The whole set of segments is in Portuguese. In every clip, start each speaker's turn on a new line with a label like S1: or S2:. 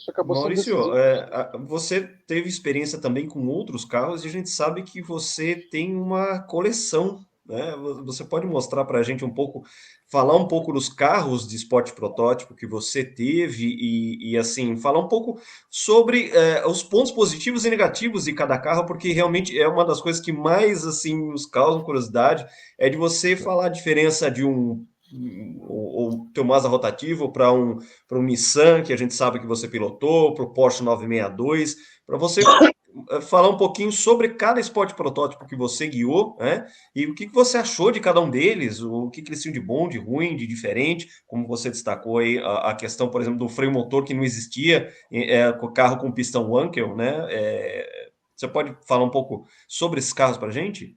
S1: Isso acabou sendo
S2: Maurício,
S1: decisivo.
S2: você teve experiência também com outros carros e a gente sabe que você tem uma coleção, né? Você pode mostrar para a gente um pouco, falar um pouco dos carros de esporte protótipo que você teve assim, falar um pouco sobre os pontos positivos e negativos de cada carro, porque realmente é uma das coisas que mais assim nos causam curiosidade, é de você falar a diferença de o teu Mazda rotativo para um Nissan, que a gente sabe que você pilotou, para o Porsche 962, para você falar um pouquinho sobre cada esporte protótipo que você guiou, né? E o que você achou de cada um deles, o que eles tinham de bom, de ruim, de diferente, como você destacou aí a questão, por exemplo, do freio motor que não existia com o carro com pistão Wankel, né? Você pode falar um pouco sobre esses carros para a gente?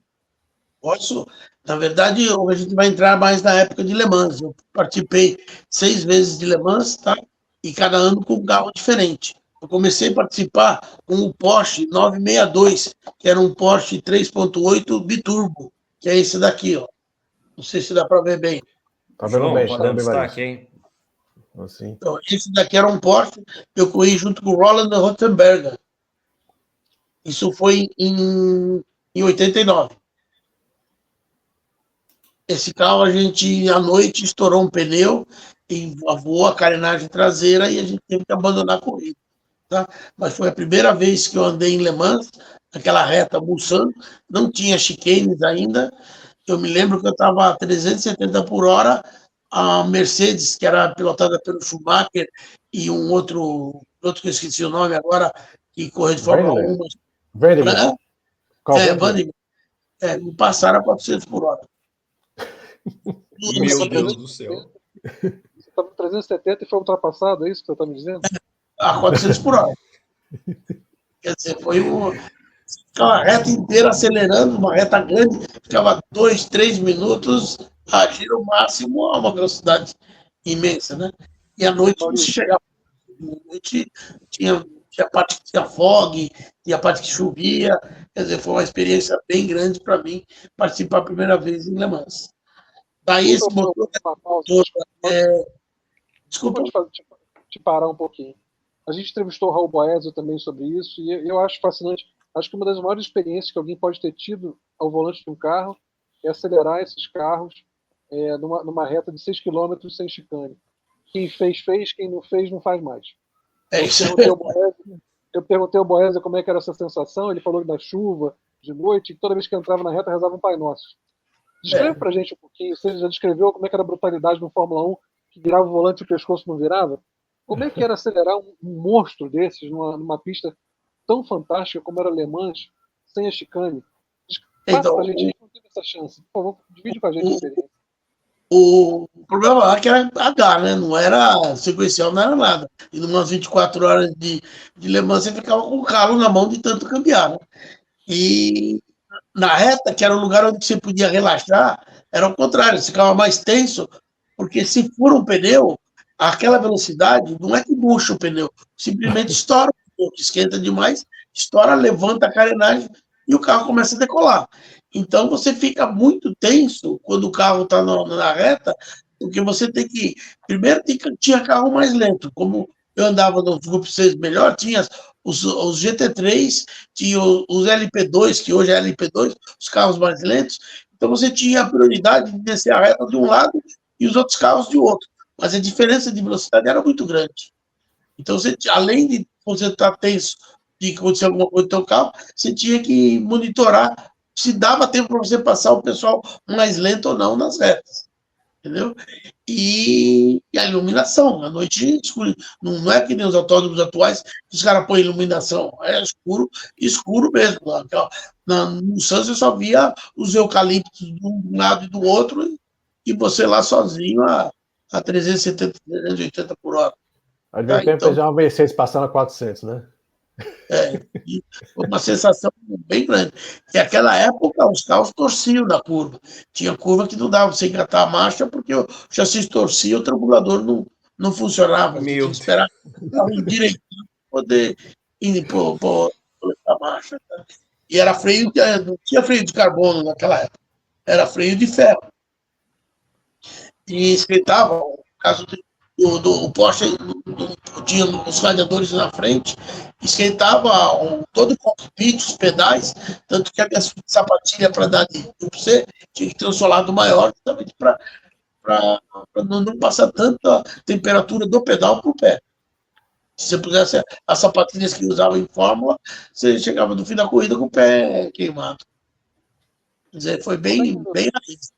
S3: Posso? Na verdade, a gente vai entrar mais na época de Le Mans. Eu participei 6 vezes de Le Mans, tá? E cada ano com um carro diferente. Eu comecei a participar com o Porsche 962, que era um Porsche 3.8 biturbo, que é esse daqui, ó. Não sei se dá para ver bem.
S4: Tá vendo
S2: João,
S4: bem,
S2: pode
S4: tá
S2: dar
S4: vendo bem,
S2: destaque,
S4: Maurício?
S2: hein?
S4: Assim.
S3: Então, esse daqui era um Porsche que eu corri junto com o Roland Rottenberger. Isso foi em 89. Esse carro, a gente, à noite, estourou um pneu e voou a carenagem traseira e a gente teve que abandonar a corrida. Tá? Mas foi a primeira vez que eu andei em Le Mans, naquela reta Mulsanne, não tinha chicanes ainda. Eu me lembro que eu estava a 370 por hora, a Mercedes, que era pilotada pelo Schumacher, e um outro que eu esqueci o nome agora, que correu de Fórmula 1.
S4: Vandermeer.
S3: Vandermeer. Me passaram a 400 por hora.
S2: Meu Deus do céu.
S1: Você estava em 370 e foi ultrapassado, é isso que você está me dizendo?
S3: A 400 por hora. Quer dizer, foi uma reta inteira acelerando, uma reta grande, ficava 2, 3 minutos a giro máximo a uma velocidade imensa, né? E à noite você chegava. À noite tinha parte que tinha fog, tinha parte que chovia. Quer dizer, foi uma experiência bem grande para mim participar a primeira vez em Le Mans. Daí esse motor. Desculpa.
S1: Te parar um pouquinho. A gente entrevistou o Raul Boesio também sobre isso, e eu acho fascinante. Acho que uma das maiores experiências que alguém pode ter tido ao volante de um carro é acelerar esses carros numa reta de 6 km sem chicane. Quem fez, quem não fez, não faz mais. Eu perguntei ao Boesio como é que era essa sensação, ele falou que da chuva, de noite, e toda vez que entrava na reta rezava um Pai Nosso. Descreve pra gente um pouquinho, você já descreveu como é que era a brutalidade no Fórmula 1, que virava o volante e o pescoço não virava? Como é que era acelerar um monstro desses numa pista tão fantástica como era Le Mans, sem a chicane? Passa pra gente, a gente não teve essa chance. Por favor, divide com a gente a experiência.
S3: O problema lá é que era H, né? Não era sequencial, não era nada. E numas 24 horas de Le Mans você ficava com o carro na mão de tanto cambiar, né? E na reta, que era o lugar onde você podia relaxar, era o contrário, você ficava mais tenso, porque se fura um pneu, aquela velocidade, não é que murcha o pneu, simplesmente estoura um pouco, esquenta demais, estoura, levanta a carenagem e o carro começa a decolar. Então você fica muito tenso quando o carro está na reta, porque você tem que. Primeiro tinha carro mais lento, como eu andava no grupo 6 melhor, tinha os GT3, tinha os LP2, que hoje é LP2, os carros mais lentos. Então você tinha a prioridade de descer a reta de um lado e os outros carros de outro. Mas a diferença de velocidade era muito grande. Então, além de você estar tenso de acontecer alguma coisa no seu carro, você tinha que monitorar se dava tempo para você passar o pessoal mais lento ou não nas retas. Entendeu? E a iluminação, a noite escura. Não é que nem os autódromos atuais que os caras põem iluminação. É escuro, escuro mesmo. No Santos eu só via os eucaliptos de um lado e do outro e você lá sozinho a 370, 380 por hora.
S4: Aí de repente já uma Mercedes passando a 400, né?
S3: Uma sensação bem grande. E naquela época os carros torciam na curva. Tinha curva que não dava para você engatar a marcha porque o chassi torcia e o turbulador não funcionava. Você tinha que esperar o carro direitinho para poder ir por a marcha. Tá? E era freio, não tinha freio de carbono naquela época. Era freio de ferro. E esquentava, no caso o Porsche tinha os radiadores na frente, esquentava todo o cockpit, os pedais, tanto que a minha sapatilha para dar de C tinha que ter um solado maior, justamente para não passar tanta temperatura do pedal para o pé. Se você pusesse as sapatilhas que usavam em Fórmula, você chegava no fim da corrida com o pé queimado. Quer dizer, foi bem raiz.